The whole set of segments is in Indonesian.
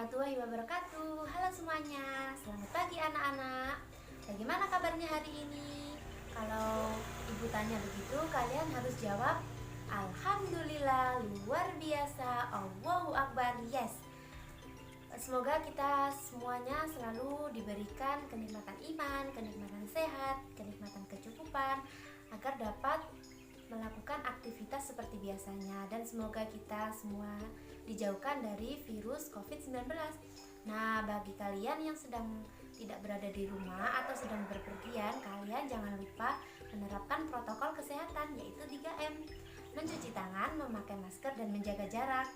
warahmatullahi wabarakatuh. Halo semuanya, selamat pagi anak-anak. Bagaimana kabarnya hari ini? Kalau ibu tanya begitu, kalian harus jawab Alhamdulillah, luar biasa, Allahu Akbar, yes. Semoga kita semuanya selalu diberikan kenikmatan iman, kenikmatan sehat, kenikmatan kecukupan, agar dapat melakukan aktivitas seperti biasanya, dan semoga kita semua dijauhkan dari virus COVID-19. Nah, bagi kalian yang sedang tidak berada di rumah atau sedang berpergian, kalian jangan lupa menerapkan protokol kesehatan, yaitu 3M: mencuci tangan, memakai masker, dan menjaga jarak.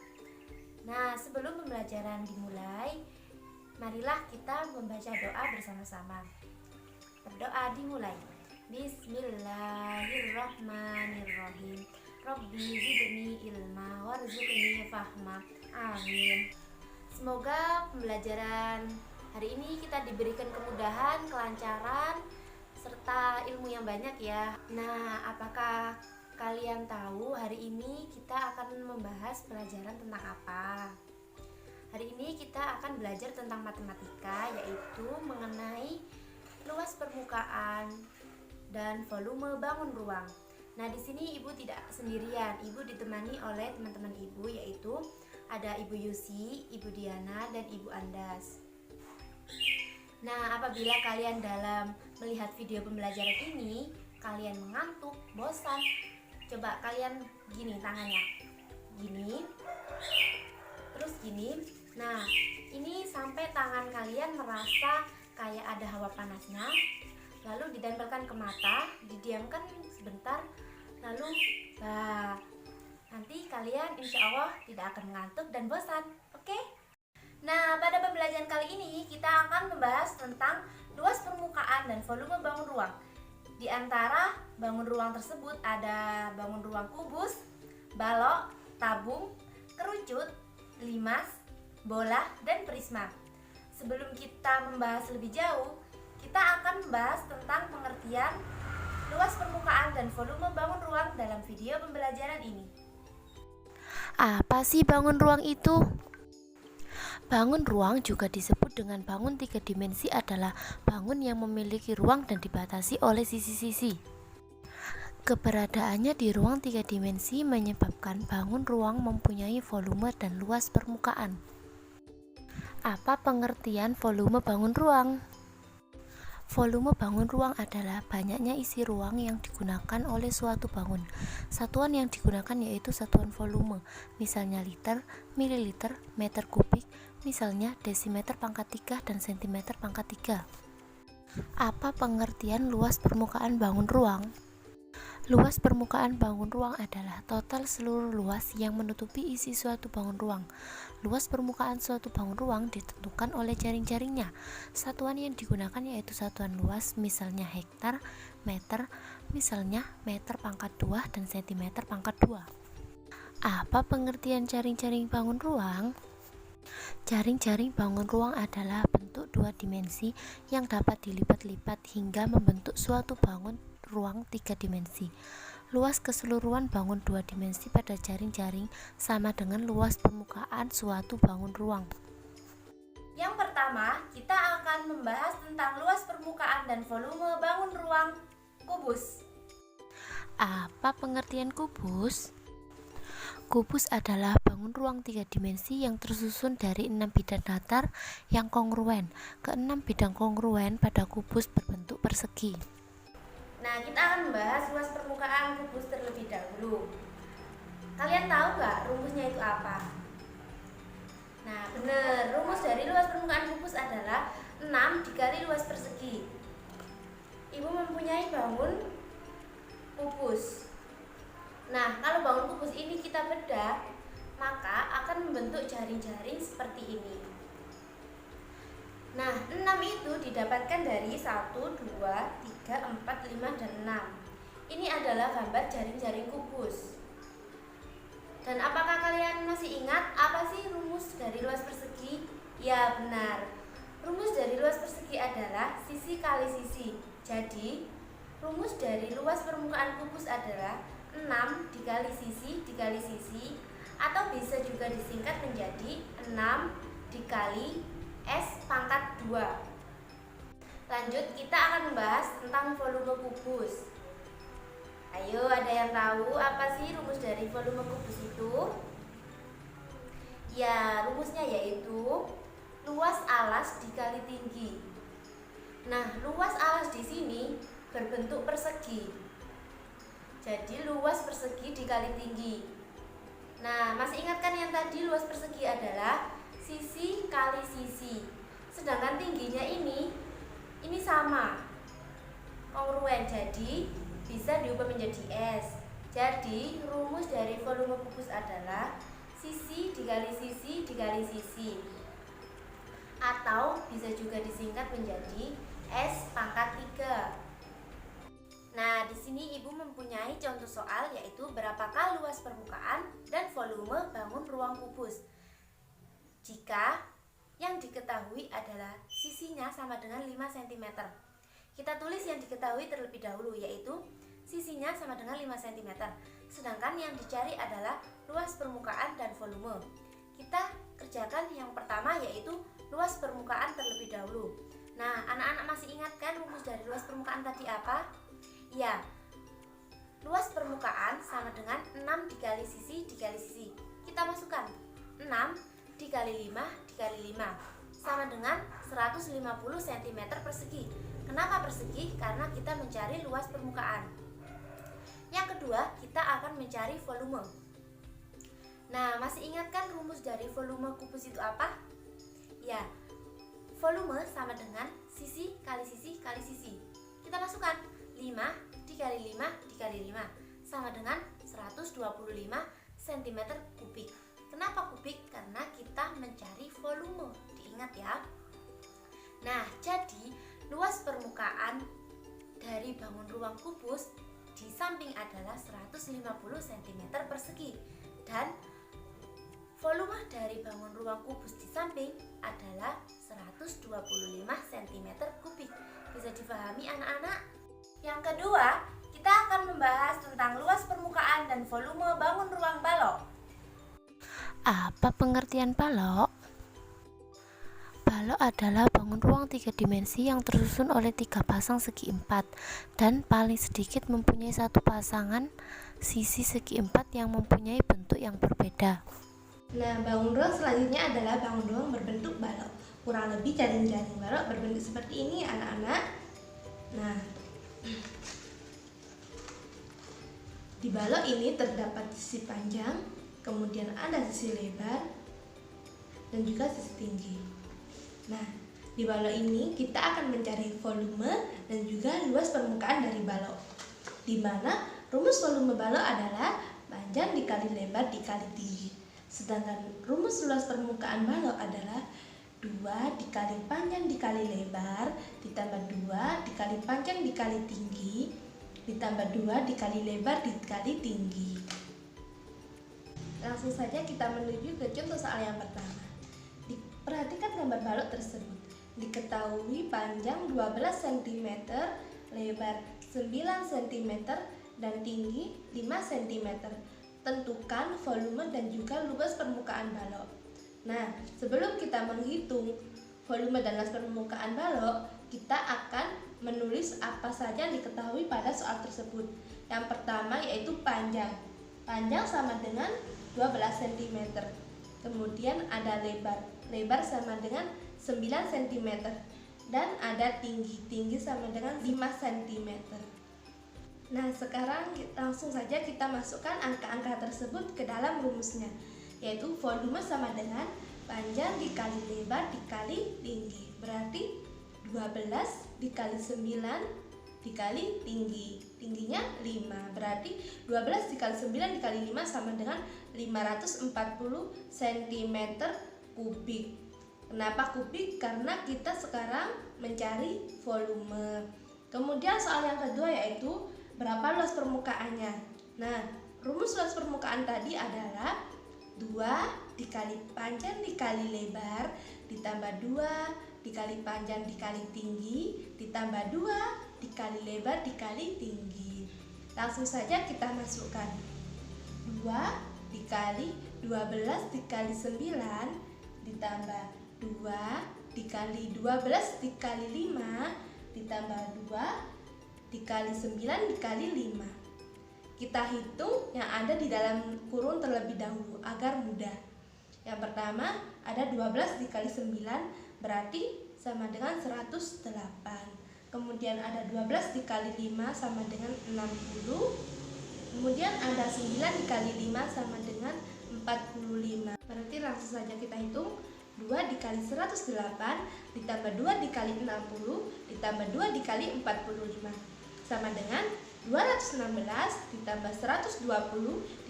Nah, sebelum pembelajaran dimulai, marilah kita membaca doa bersama-sama. Berdoa dimulai. Bismillahirrahmanirrahim. Rabbi zidni ilma warzuqni fahma. Amin. Semoga pembelajaran hari ini kita diberikan kemudahan, kelancaran, serta ilmu yang banyak ya. Nah, apakah kalian tahu hari ini kita akan membahas pelajaran tentang apa? Hari ini kita akan belajar tentang matematika, yaitu mengenai luas permukaan dan volume bangun ruang. Nah, di sini ibu tidak sendirian, ibu ditemani oleh teman-teman ibu, yaitu ada Ibu Yusi, Ibu Diana, dan Ibu Andas. Nah, apabila kalian dalam melihat video pembelajaran ini, kalian mengantuk, bosan, coba kalian gini tangannya, gini, terus gini. Nah, ini sampai tangan kalian merasa kayak ada hawa panasnya, lalu ditempelkan ke mata, didiamkan sebentar, lalu nanti kalian insya Allah tidak akan mengantuk dan bosan. Oke? Nah, pada pembelajaran kali ini kita akan membahas tentang luas permukaan dan volume bangun ruang. Di antara bangun ruang tersebut ada bangun ruang kubus, balok, tabung, kerucut, limas, bola, dan prisma. Sebelum kita membahas lebih jauh, kita akan membahas tentang pengertian luas permukaan dan volume bangun ruang dalam video pembelajaran ini. Apa sih bangun ruang itu? Bangun ruang juga disebut dengan bangun 3 dimensi adalah bangun yang memiliki ruang dan dibatasi oleh sisi-sisi. Keberadaannya di ruang 3 dimensi menyebabkan bangun ruang mempunyai volume dan luas permukaan. Apa pengertian volume bangun ruang? Volume bangun ruang adalah banyaknya isi ruang yang digunakan oleh suatu bangun. Satuan yang digunakan yaitu satuan volume, misalnya liter, mililiter, meter kubik, misalnya desimeter pangkat 3 dan sentimeter pangkat 3. Apa pengertian luas permukaan bangun ruang? Luas permukaan bangun ruang adalah total seluruh luas yang menutupi isi suatu bangun ruang. Luas permukaan suatu bangun ruang ditentukan oleh jaring-jaringnya. Satuan yang digunakan yaitu satuan luas, misalnya hektar, meter, misalnya meter pangkat 2 dan sentimeter pangkat 2. Apa pengertian jaring-jaring bangun ruang? Jaring-jaring bangun ruang adalah bentuk 2 dimensi yang dapat dilipat-lipat hingga membentuk suatu bangun ruang 3 dimensi. Luas keseluruhan bangun 2 dimensi pada jaring-jaring sama dengan luas permukaan suatu bangun ruang. Yang pertama, kita akan membahas tentang luas permukaan dan volume bangun ruang kubus. Apa pengertian kubus? Kubus adalah bangun ruang 3 dimensi yang tersusun dari 6 bidang datar yang kongruen. Keenam bidang kongruen pada kubus berbentuk persegi. Nah, kita akan membahas luas permukaan kubus terlebih dahulu. Kalian tahu nggak rumusnya itu apa? Nah, benar, rumus dari luas permukaan kubus adalah 6 dikali luas persegi. Ibu mempunyai bangun kubus. Nah, kalau bangun kubus ini kita bedah, maka akan membentuk jaring-jaring seperti ini. Nah, 6 itu didapatkan dari 1, 2, 3, 4, 5, dan 6. Ini adalah gambar jaring-jaring kubus. Dan apakah kalian masih ingat apa sih rumus dari luas persegi? Ya, benar. Rumus dari luas persegi adalah sisi kali sisi. Jadi, rumus dari luas permukaan kubus adalah 6 dikali sisi, atau bisa juga disingkat menjadi 6 dikali S pangkat 2. Lanjut, kita akan membahas tentang volume kubus. Ayo, ada yang tahu apa sih rumus dari volume kubus itu? Ya, rumusnya yaitu luas alas dikali tinggi. Nah, luas alas di sini berbentuk persegi. Jadi luas persegi dikali tinggi. Nah, masih ingat kan yang tadi luas persegi adalah sisi kali sisi. Sedangkan tingginya ini sama, kongruen, jadi bisa diubah menjadi S. Jadi rumus dari volume kubus adalah sisi dikali sisi dikali sisi, atau bisa juga disingkat menjadi S pangkat 3. Nah, di sini Ibu mempunyai contoh soal, yaitu berapakah luas permukaan dan volume bangun ruang kubus jika yang diketahui adalah sisinya sama dengan 5 cm. Kita tulis yang diketahui terlebih dahulu, yaitu sisinya sama dengan 5 cm. Sedangkan yang dicari adalah luas permukaan dan volume. Kita kerjakan yang pertama, yaitu luas permukaan terlebih dahulu. Nah, anak-anak masih ingat kan rumus dari luas permukaan tadi apa? Ya, luas permukaan sama dengan 6 dikali sisi dikali sisi. Kita masukkan 6 dikali 5 dikali 5 sama dengan 150 cm persegi. Kenapa persegi? Karena kita mencari luas permukaan. Yang kedua, kita akan mencari volume. Nah, masih ingat kan rumus dari volume kubus itu apa? Ya, volume sama dengan sisi kali sisi kali sisi. Kita masukkan 5 dikali 5 dikali 5 sama dengan 125 cm kubik. Kenapa kubik? Karena kita mencari volume. Diingat ya. Nah, jadi luas permukaan dari bangun ruang kubus di samping adalah 150 cm persegi, dan volume dari bangun ruang kubus di samping adalah 125 cm kubik. Bisa dipahami anak-anak? Yang kedua, kita akan membahas tentang luas permukaan dan volume bangun ruang balok. Apa pengertian balok? Balok adalah bangun ruang 3 dimensi yang tersusun oleh 3 pasang segi 4 dan paling sedikit mempunyai satu pasangan sisi segi 4 yang mempunyai bentuk yang berbeda. Nah, bangun ruang selanjutnya adalah bangun ruang berbentuk balok. Kurang lebih jaring-jaring balok berbentuk seperti ini anak-anak. Nah, di balok ini terdapat sisi panjang, kemudian ada sisi lebar, dan juga sisi tinggi. Nah, di balok ini kita akan mencari volume dan juga luas permukaan dari balok, di mana rumus volume balok adalah panjang dikali lebar dikali tinggi. Sedangkan rumus luas permukaan balok adalah 2 dikali panjang dikali lebar ditambah 2 dikali panjang dikali tinggi ditambah 2 dikali lebar dikali tinggi. Langsung saja kita menuju ke contoh soal yang pertama. Perhatikan gambar balok tersebut. Diketahui panjang 12 cm, lebar 9 cm, dan tinggi 5 cm. Tentukan volume dan juga luas permukaan balok. Nah, sebelum kita menghitung volume dan luas permukaan balok, kita akan menulis apa saja yang diketahui pada soal tersebut. Yang pertama yaitu panjang. Panjang sama dengan 12 cm. Kemudian ada lebar. Lebar sama dengan 9 cm. Dan ada tinggi. Tinggi sama dengan 5 cm. Nah, sekarang langsung saja kita masukkan angka-angka tersebut ke dalam rumusnya, yaitu volume sama dengan panjang dikali lebar dikali tinggi. Berarti 12 dikali 9 dikali tinggi. Tingginya 5. Berarti 12 dikali 9 dikali 5 sama dengan 540 cm kubik. Kenapa kubik? Karena kita sekarang mencari volume. Kemudian soal yang kedua yaitu berapa luas permukaannya. Nah, rumus luas permukaan tadi adalah 2 dikali panjang dikali lebar ditambah 2 dikali panjang dikali tinggi ditambah 2 dikali lebar dikali tinggi. Langsung saja kita masukkan 2 dikali 12 dikali 9 ditambah 2 dikali 12 dikali 5 ditambah 2 dikali 9 dikali 5. Kita hitung yang ada di dalam kurung terlebih dahulu agar mudah. Yang pertama ada 12 dikali 9 berarti sama dengan 108. Kemudian ada 12 dikali 5 sama dengan 60. Kemudian ada 9 dikali 5 sama dengan 45. Berarti langsung saja kita hitung 2 dikali 108 ditambah 2 dikali 60 ditambah 2 dikali 45 sama dengan 216 ditambah 120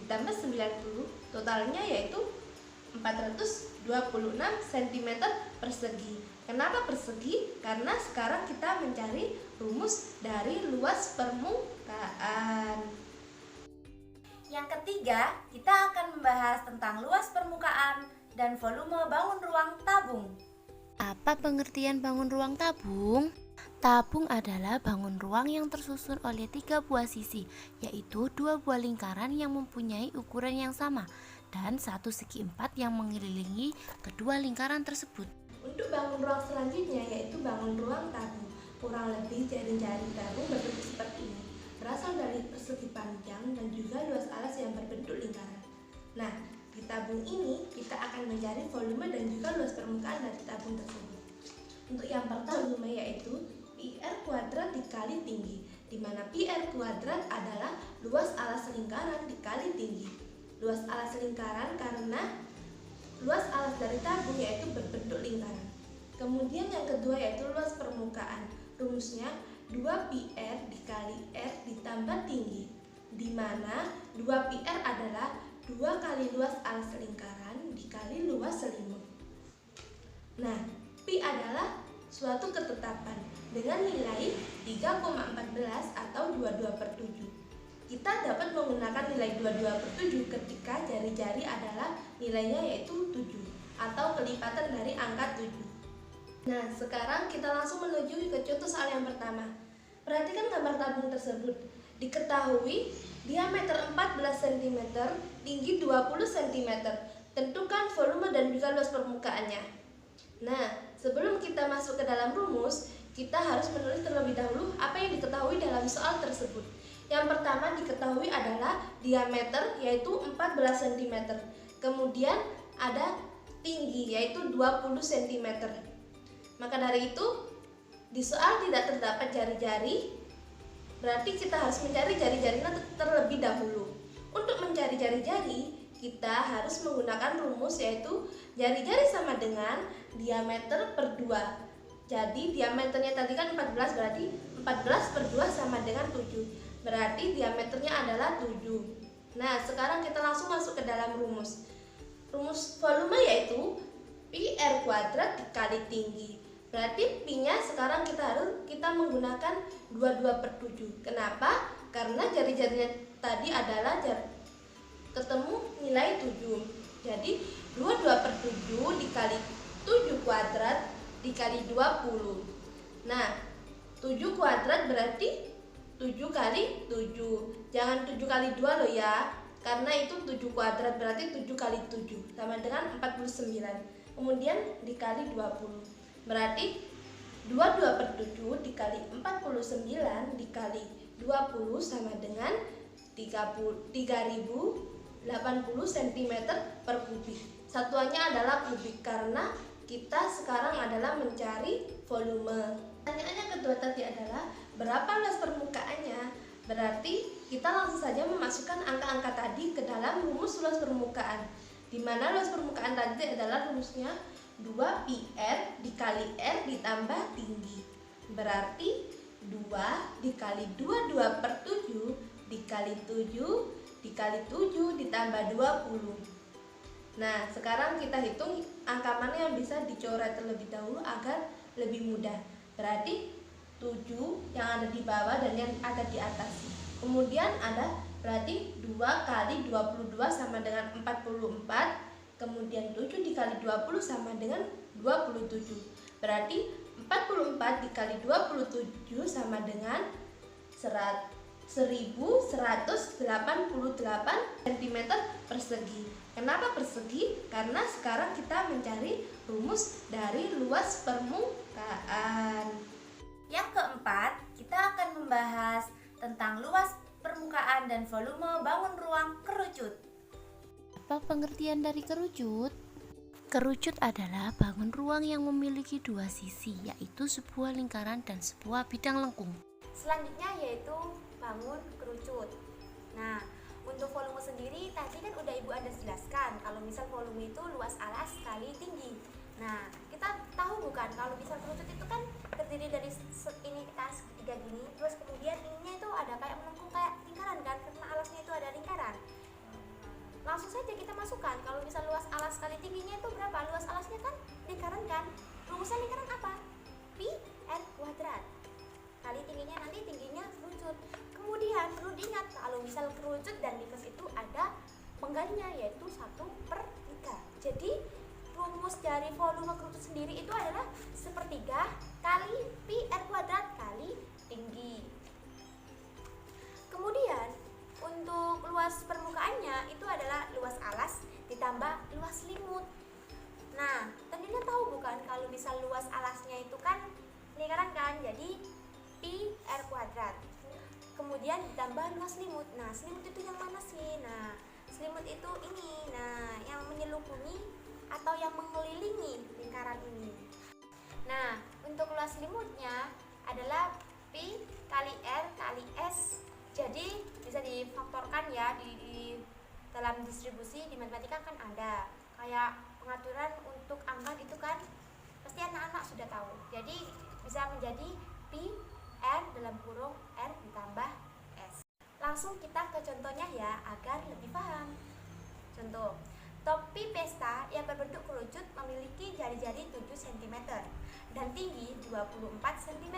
ditambah 90, totalnya yaitu 426 cm persegi. Kenapa persegi? Karena sekarang kita mencari rumus dari luas permukaan. Yang ketiga, kita akan membahas tentang luas permukaan dan volume bangun ruang tabung. Apa pengertian bangun ruang tabung? Tabung adalah bangun ruang yang tersusun oleh 3 buah sisi, yaitu 2 buah lingkaran yang mempunyai ukuran yang sama dan 1 segi 4 yang mengelilingi kedua lingkaran tersebut. Untuk bangun ruang selanjutnya yaitu bangun ruang tabung. Kurang lebih jaring-jaring tabung berbentuk seperti ini, berasal dari persegi panjang dan juga luas alas yang berbentuk lingkaran. Nah, di tabung ini kita akan mencari volume dan juga luas permukaan dari tabung tersebut. Untuk yang pertama volume yaitu PR kuadrat dikali tinggi, di mana PR kuadrat adalah luas alas lingkaran dikali tinggi. Luas alas lingkaran karena luas alas dari tabung yaitu berbentuk lingkaran. Kemudian yang kedua yaitu luas permukaan. Rumusnya 2PR dikali R ditambah tinggi, di mana 2PR adalah 2 kali luas alas lingkaran dikali luas selimut. Nah, Pi adalah suatu ketetapan dengan nilai 3,14 atau 22/7. Kita dapat menggunakan nilai 22/7 ketika jari-jari adalah nilainya yaitu 7 atau kelipatan dari angka 7. Nah, sekarang kita langsung menuju ke contoh soal yang pertama. Perhatikan gambar tabung tersebut. Diketahui diameter 14 cm, tinggi 20 cm. Tentukan volume dan juga luas permukaannya. Nah, sebelum kita masuk ke dalam rumus, kita harus menulis terlebih dahulu apa yang diketahui dalam soal tersebut. Yang pertama diketahui adalah diameter yaitu 14 cm. Kemudian ada tinggi yaitu 20 cm. Maka dari itu di soal tidak terdapat jari-jari, berarti kita harus mencari jari-jarinya terlebih dahulu. Untuk mencari jari-jari, kita harus menggunakan rumus yaitu jari-jari sama dengan diameter per 2. Jadi diameternya tadi kan 14, berarti 14 per 2 sama dengan 7. Berarti diameternya adalah 7. Nah, sekarang kita langsung masuk ke dalam rumus. Rumus volume yaitu PR kuadrat dikali tinggi. Berarti Pi-nya sekarang kita menggunakan 22/7. Kenapa? Karena jari-jarinya tadi adalah ketemu nilai 7. Jadi 22/7 dikali 7 kuadrat dikali 20. Nah, 7 kuadrat berarti 7 kali 7. Jangan 7 kali 2 loh ya. Karena itu 7 kuadrat berarti 7 kali 7 sama dengan 49. Kemudian dikali 20. Berarti 22/7 dikali 49 dikali 20 sama dengan 3080 cm per kubik. Satuannya adalah kubik karena kita sekarang adalah mencari volume. Pertanyaan yang kedua tadi adalah berapa luas permukaannya? Berarti kita langsung saja memasukkan angka-angka tadi ke dalam rumus luas permukaan. Di mana luas permukaan tadi adalah rumusnya 2PR dikali R ditambah tinggi. Berarti 2 dikali 22/7 dikali 7 dikali 7 ditambah 20. Nah, sekarang kita hitung angka mana yang bisa dicoret terlebih dahulu agar lebih mudah. Berarti 7 yang ada di bawah dan yang ada di atas. Kemudian ada berarti 2 kali 22 sama dengan 44. Kemudian 7 dikali 20 sama dengan 27. Berarti 44 dikali 27 sama dengan 1188 cm persegi. Kenapa persegi? Karena sekarang kita mencari rumus dari luas permukaan. Yang keempat, kita akan membahas tentang luas permukaan dan volume bangun ruang kerucut. Apa pengertian dari kerucut? Kerucut adalah bangun ruang yang memiliki dua sisi, yaitu sebuah lingkaran dan sebuah bidang lengkung. Selanjutnya yaitu bangun kerucut. Nah, untuk volume sendiri tadi kan udah Ibu Anda jelaskan kalau misal volume itu luas alas kali tinggi. Nah, kita tahu bukan kalau misal kerucut itu kan terdiri dari ini kita segitiga gini, terus kemudian ininya itu ada kayak melengkung kayak lingkaran kan, karena alasnya itu ada lingkaran. Langsung saja kita masukkan kalau misal luas alas kali tingginya itu berapa? Luas alasnya kan lingkaran kan? Rumusnya lingkaran apa? Pi r kuadrat kali tingginya, nanti tingginya kerucut. Kemudian perlu diingat kalau misal kerucut dan limes itu ada penggalinya yaitu 1/3. Jadi rumus dari volume kerucut sendiri itu adalah 1/3 kali pi r kuadrat kali tinggi. Kemudian untuk luas permukaannya itu adalah luas alas ditambah luas selimut. Nah, tentunya tahu bukan kalau misal luas alasnya itu kan lingkaran kan, jadi pi r kuadrat. Kemudian ditambah luas selimut. Nah, selimut itu yang mana sih? Nah, selimut itu ini. Nah, yang menyelubungi atau yang mengelilingi lingkaran ini. Nah, untuk luas selimutnya adalah pi kali r kali s. Jadi bisa difaktorkan ya di dalam distribusi di matematika kan ada kayak pengaturan untuk angka gitu kan, pasti anak-anak sudah tahu. Jadi bisa menjadi pi r dalam kurung r ditambah s. Langsung kita ke contohnya ya agar lebih paham. Contoh, topi pesta yang berbentuk kerucut memiliki jari-jari 7 cm dan tinggi 24 cm.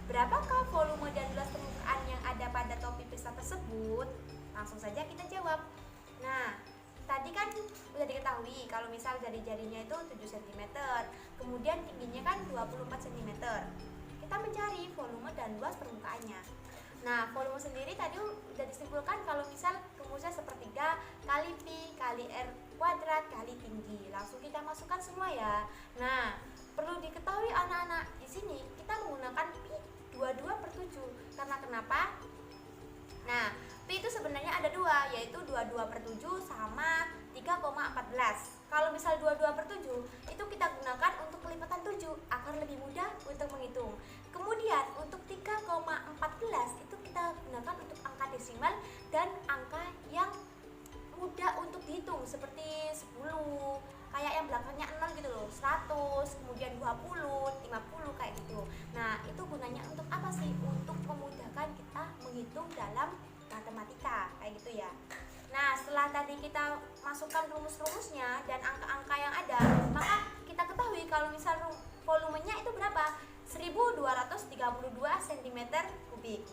Berapakah volume dan luas permukaan yang ada pada topi pesta tersebut? Langsung saja kita jawab. Nah, tadi kan sudah diketahui kalau misal jari-jarinya itu 7 cm, kemudian tingginya kan 24 cm. Kita mencari volume dan luas permukaannya. Nah, volume sendiri tadi sudah disimpulkan kalau misal rumusnya 1/3 kali pi kali r kuadrat kali tinggi. Langsung kita masukkan semua ya. Nah, perlu diketahui anak-anak, di sini kita menggunakan pi 22/7. Karena kenapa? Nah, pi itu sebenarnya ada dua, yaitu 22/7 sama 3,14. Kalau misal 22/7 itu kita gunakan untuk kelipatan 7 agar lebih mudah untuk menghitung. Kemudian untuk 3,14 itu kita gunakan untuk angka desimal dan angka yang mudah untuk dihitung seperti 10, kayak yang belakangnya 0 gitu loh, 100, kemudian 20, 50 kayak gitu. Nah, itu gunanya untuk apa sih? Untuk memudahkan kita menghitung dalam matematika kayak gitu ya. Nah, setelah tadi kita masukkan rumus-rumusnya dan angka-angka yang ada, maka kita ketahui kalau misal volumenya itu berapa? 1232 cm3.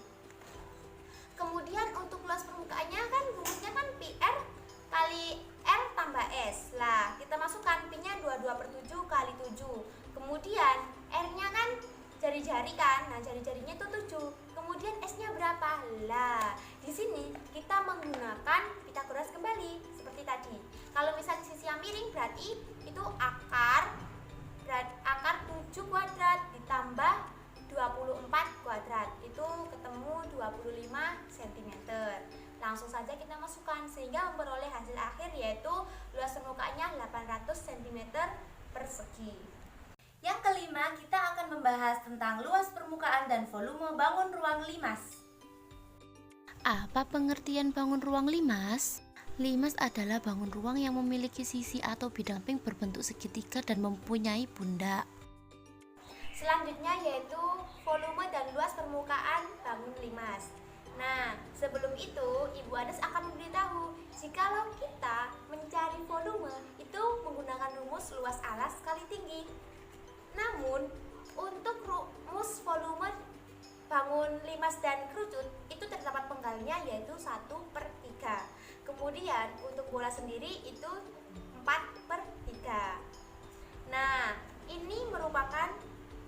Kemudian untuk luas permukaannya kan rumusnya kan pi r kali r tambah s. Lah, kita masukkan pi-nya 22/7 kali 7. Kemudian r-nya kan jari-jari kan. Nah, jari-jarinya itu 7. Kemudian s-nya berapa? Lah, di sini kita menggunakan Pitagoras kembali seperti tadi. Kalau misalnya sisi yang miring berarti itu akar 7 kuadrat ditambah 24 kuadrat. Itu ketemu 25 cm. Langsung saja kita masukkan sehingga memperoleh hasil akhir yaitu luas permukaannya 800 cm persegi. Yang kelima, kita akan membahas tentang luas permukaan dan volume bangun ruang limas. Apa pengertian bangun ruang limas? Limas adalah bangun ruang yang memiliki sisi atau bidang ping berbentuk segitiga dan mempunyai pundak. Selanjutnya yaitu volume dan luas permukaan bangun limas. Nah, sebelum itu Ibu Ades akan memberitahu jikalau kita mencari volume itu menggunakan rumus luas alas kali tinggi. Namun, untuk rumus volume bangun limas dan kerucut itu terdapat penggalinya yaitu 1/3. Kemudian untuk bola sendiri itu 4/3. Nah, ini merupakan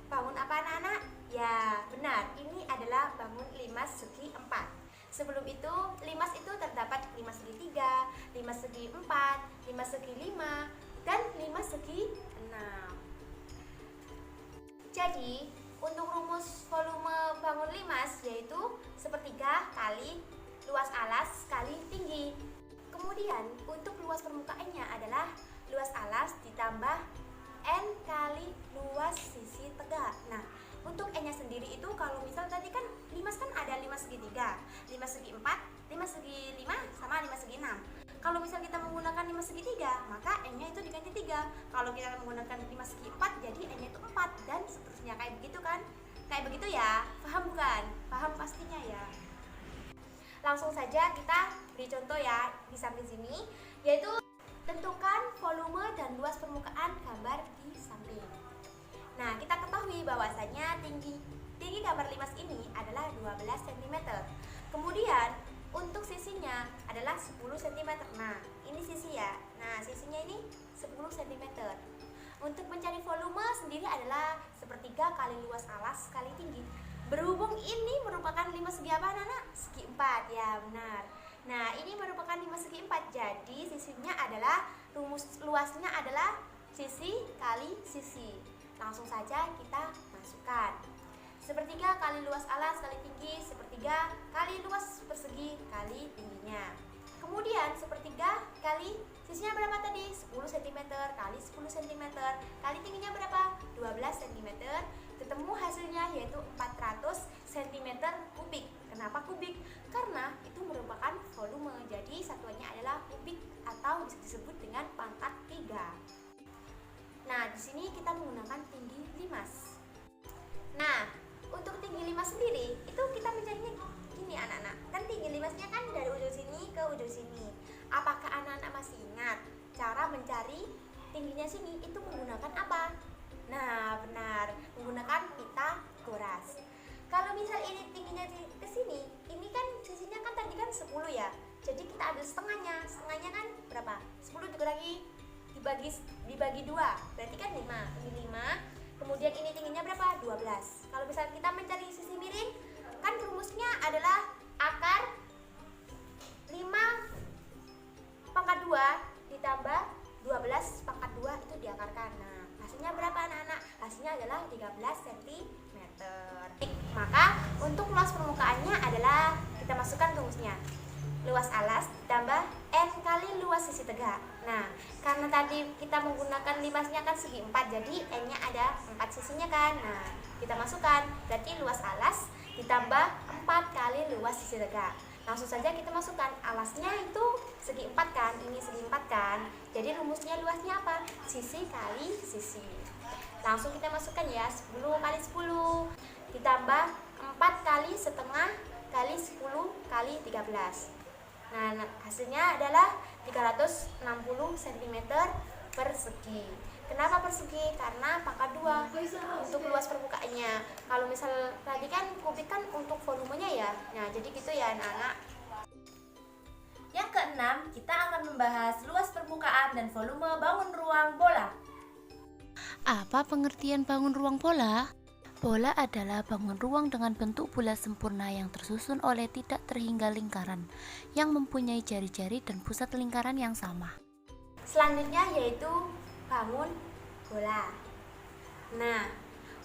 bangun apa anak-anak? Ya, benar, ini adalah bangun limas segi 4. Sebelum itu, limas itu terdapat limas segitiga, limas segi 4, 5 segi 5, dan 5 segi 6. Jadi, untuk rumus volume bangun limas yaitu sepertiga kali luas alas kali tinggi. Kemudian, untuk luas permukaannya adalah luas alas ditambah N kali luas sisi tegak. Nah, untuk N-nya sendiri itu kalau misal tadi kan limas kan ada 5 segi 3, 5 segi 4, 5 segi 5, sama 5 segi 6. Kalau misal kita menggunakan 5 segi 3, maka N-nya itu diganti 3. Kalau kita menggunakan 5 segi 4, jadi N-nya itu 4, dan seterusnya kayak begitu kan? Kayak begitu ya? Paham bukan? Paham pastinya ya? Langsung saja kita beri contoh ya di samping sini, yaitu tentukan volume dan luas permukaan gambar di samping. Nah, kita ketahui bahwasanya tinggi gambar limas ini adalah 12 cm. Kemudian untuk sisinya adalah 10 cm. Nah, ini sisi ya. Nah, sisinya ini 10 cm. Untuk mencari volume sendiri adalah sepertiga kali luas alas kali tinggi. Berhubung ini merupakan 5 segi apa, Nana? Segi 4, ya benar. Nah, ini merupakan 5 segi 4, jadi sisinya adalah, luasnya adalah sisi kali sisi. Langsung saja kita masukkan. Sepertiga kali luas alas kali tinggi, sepertiga kali luas persegi kali tingginya. Kemudian sepertiga kali sisinya berapa tadi? 10 cm kali 10 cm kali tingginya berapa? 12 cm. Ketemu hasilnya yaitu 400 cm kubik. Kenapa kubik? Karena itu merupakan volume. Jadi satuannya adalah kubik atau bisa disebut dengan pangkat 3. Nah, di sini kita menggunakan tinggi limas. Nah, untuk tinggi limas sendiri itu kita mencarinya gini anak-anak. Kan tinggi limasnya kan dari ujung sini ke ujung sini. Apakah anak-anak masih ingat cara mencari tingginya sini itu menggunakan apa? Nah, benar, menggunakan Pitagoras. Kalau misal ini tingginya ke sini, ini kan sisinya kan tadi kan 10 ya. Jadi kita ambil setengahnya. Setengahnya kan berapa? 10 dikurangi dibagi 2. Berarti kan 5. Ini 5. Kemudian ini tingginya berapa? 12. Kalau misal kita mencari sisi miring, kan rumusnya adalah akar 5 pangkat 2 ditambah 12 pangkat 2 itu diakarkan. Nah, hasilnya berapa anak-anak? Hasilnya adalah 13 cm. Maka untuk luas permukaannya adalah kita masukkan rumusnya. Luas alas ditambah N kali luas sisi tegak. Nah, karena tadi kita menggunakan limasnya kan segi 4, jadi N-nya ada 4 sisinya kan. Nah, kita masukkan, berarti luas alas ditambah 4 kali luas sisi tegak. Langsung saja kita masukkan, alasnya itu segi 4 kan, ini segi 4 kan. Jadi rumusnya luasnya apa? Sisi kali sisi. Langsung kita masukkan ya, 10 kali 10 ditambah 4 kali setengah kali 10 kali 13. Nah, hasilnya adalah 360 cm persegi. Kenapa persegi? Karena pangkat 2 untuk luas permukaannya. Kalau misal tadi kan kubik kan untuk volumenya ya. Nah, jadi gitu ya anak-anak. Yang keenam, kita akan membahas luas permukaan dan volume bangun ruang bola. Apa pengertian bangun ruang bola? Bola adalah bangun ruang dengan bentuk bulat sempurna yang tersusun oleh tidak terhingga lingkaran yang mempunyai jari-jari dan pusat lingkaran yang sama. Selanjutnya yaitu bangun bola. Nah,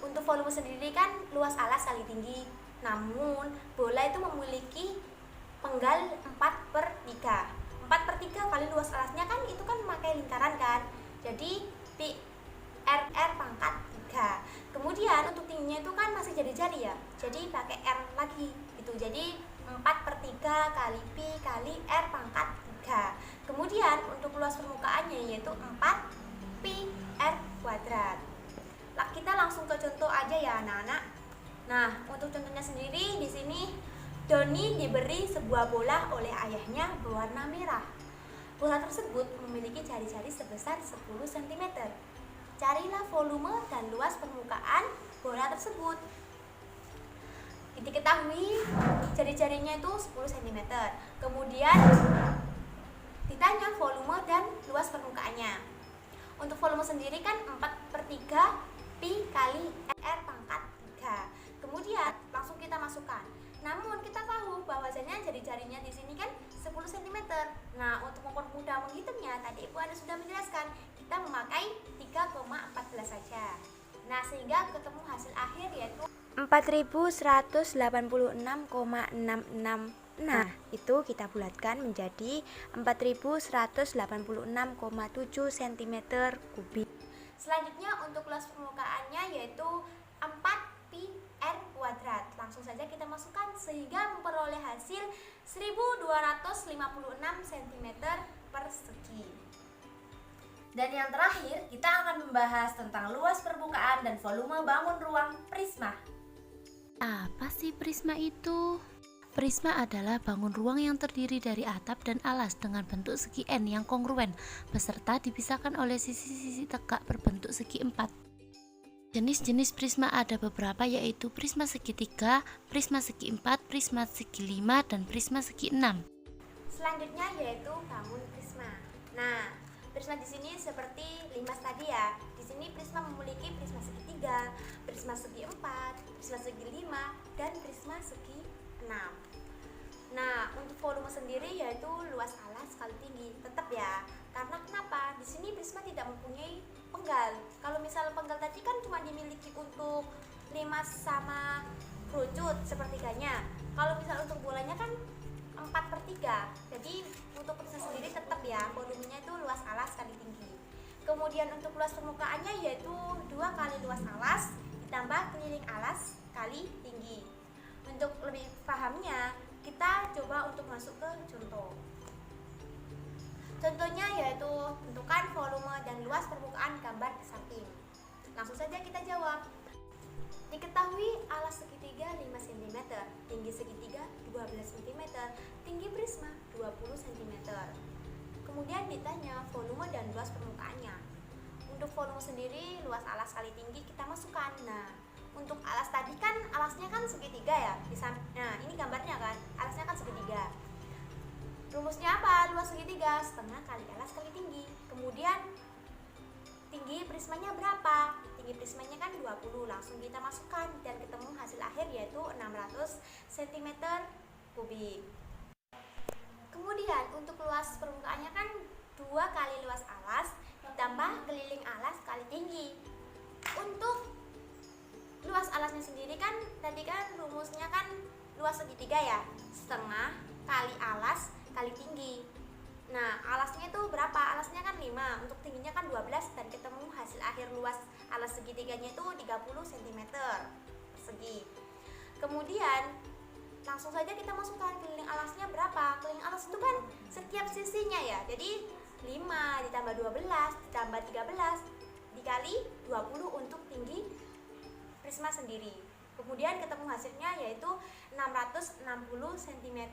untuk volume sendiri kan luas alas kali tinggi. Namun, bola itu memiliki penggal 4/3. 4/3 kali luas alasnya kan itu kan memakai lingkaran kan. Jadi, pi RR pangkat 3. Kemudian untuk tingginya itu kan masih jari-jari ya. Jadi pakai R lagi gitu. Jadi 4/3 kali pi kali R pangkat 3. Kemudian untuk luas permukaannya yaitu 4 pi R kuadrat. Kita langsung ke contoh aja ya anak-anak. Nah, untuk contohnya sendiri di sini Doni diberi sebuah bola oleh ayahnya berwarna merah. Bola tersebut memiliki jari-jari sebesar 10 cm. Carilah volume dan luas permukaan bola tersebut. Diketahui jari-jarinya itu 10 cm. Kemudian ditanya volume dan luas permukaannya. Untuk volume sendiri kan 4/3 pi kali R pangkat 3. Kemudian langsung kita masukkan. Namun kita tahu bahwasanya jari-jarinya di sini kan 10 cm. Nah, untuk mengukur mudah menghitungnya, tadi Ibu Ana sudah menjelaskan, kita memakai 3,14 saja. Nah, sehingga ketemu hasil akhir yaitu 4186,666. Nah, itu kita bulatkan menjadi 4186,7 cm kubik. Selanjutnya untuk luas permukaannya yaitu 4πr kuadrat. Langsung saja kita masukkan sehingga memperoleh hasil 1256 cm persegi. Dan yang terakhir, kita akan membahas tentang luas permukaan dan volume bangun ruang prisma. Apa sih prisma itu? Prisma adalah bangun ruang yang terdiri dari atap dan alas dengan bentuk segi N yang kongruen, beserta dipisahkan oleh sisi-sisi tegak berbentuk segi 4. Jenis-jenis prisma ada beberapa, yaitu prisma segitiga, prisma segi 4, prisma segi 5, dan prisma segi 6. Selanjutnya yaitu bangun prisma. Nah, prisma di sini seperti limas tadi ya. Di sini prisma memiliki prisma segitiga, prisma segi 4, prisma segi 5, dan prisma segi 6. Nah, untuk volume sendiri yaitu luas alas kali tinggi. Tetap ya. Karena kenapa? Di sini prisma tidak mempunyai penggal. Kalau misal penggal tadi kan cuma dimiliki untuk limas sama kerucut sepertiganya. Kalau misal untuk bolanya kan 4/3. Jadi untuk prisma sendiri tetap ya, volumenya itu luas alas kali tinggi. Kemudian untuk luas permukaannya yaitu 2 kali luas alas ditambah keliling alas kali tinggi. Untuk lebih pahamnya, kita coba untuk masuk ke contoh. Contohnya yaitu tentukan volume dan luas permukaan gambar di samping. Langsung saja kita jawab. Diketahui alas segitiga 5 cm, tinggi segitiga 12 cm, tinggi prisma 20 cm. Kemudian ditanya volume dan luas permukaannya. Untuk volume sendiri luas alas kali tinggi kita masukkan. Nah, untuk alas tadi kan alasnya kan segitiga ya. Nah, ini gambarnya kan, alasnya kan segitiga. Rumusnya apa? Luas segitiga setengah kali alas kali tinggi. Kemudian tinggi prismanya berapa? Tinggi prismanya kan 20. Langsung kita masukkan dan ketemu hasil akhir yaitu 600 cm kubik. Kemudian untuk luas permukaannya kan 2 kali luas alas ditambah keliling alas kali tinggi. Untuk luas alasnya sendiri kan tadi kan rumusnya kan luas segitiga ya, setengah kali alas kali tinggi. Nah, alasnya itu berapa? Alasnya kan 5, untuk tingginya kan 12 dan ketemu hasil akhir luas alas segitiganya itu 30 cm persegi. Kemudian langsung saja kita masukkan keliling alasnya berapa? Keliling alas itu kan setiap sisinya ya. Jadi 5 ditambah 12 ditambah 13 dikali 20 untuk tinggi prisma sendiri. Kemudian ketemu hasilnya yaitu 660 cm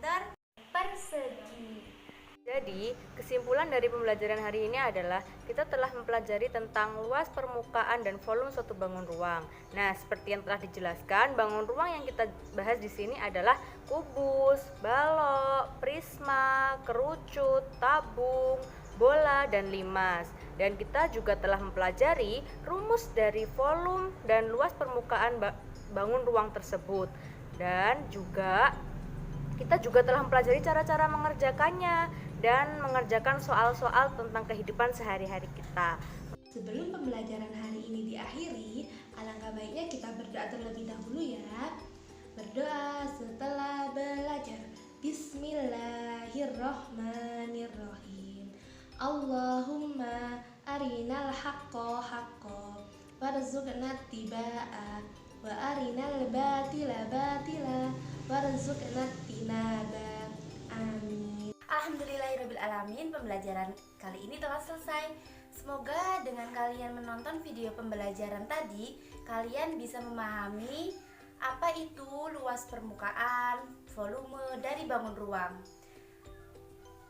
persegi. Jadi, kesimpulan dari pembelajaran hari ini adalah kita telah mempelajari tentang luas permukaan dan volume suatu bangun ruang. Nah, seperti yang telah dijelaskan, bangun ruang yang kita bahas di sini adalah kubus, balok, prisma, kerucut, tabung, bola, dan limas. Dan kita juga telah mempelajari rumus dari volume dan luas permukaan bangun ruang tersebut. Dan juga kita juga telah mempelajari cara-cara mengerjakannya dan mengerjakan soal-soal tentang kehidupan sehari-hari kita. Sebelum pembelajaran hari ini diakhiri, alangkah baiknya kita berdoa terlebih dahulu ya. Berdoa setelah belajar. Bismillahirrohmanirrohim. Allahumma arinal haqqo haqqo warzuqna tibaa wa arinal batila batila warzuqna tinaba. Amin. Alhamdulillahirrabbilalamin, pembelajaran kali ini telah selesai. Semoga dengan kalian menonton video pembelajaran tadi, kalian bisa memahami apa itu luas permukaan, volume dari bangun ruang.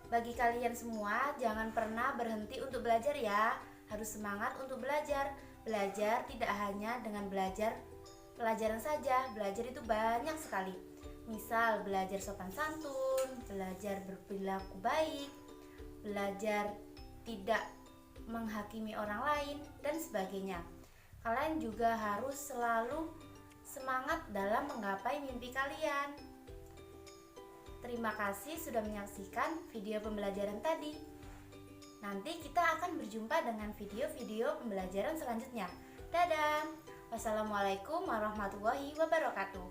Bagi kalian semua, jangan pernah berhenti untuk belajar ya. Harus semangat untuk belajar. Belajar tidak hanya dengan belajar pelajaran saja, belajar itu banyak sekali. Misal belajar sopan santun, belajar berperilaku baik, belajar tidak menghakimi orang lain, dan sebagainya. Kalian juga harus selalu semangat dalam menggapai mimpi kalian. Terima kasih sudah menyaksikan video pembelajaran tadi. Nanti kita akan berjumpa dengan video-video pembelajaran selanjutnya. Dadah. Wassalamualaikum warahmatullahi wabarakatuh.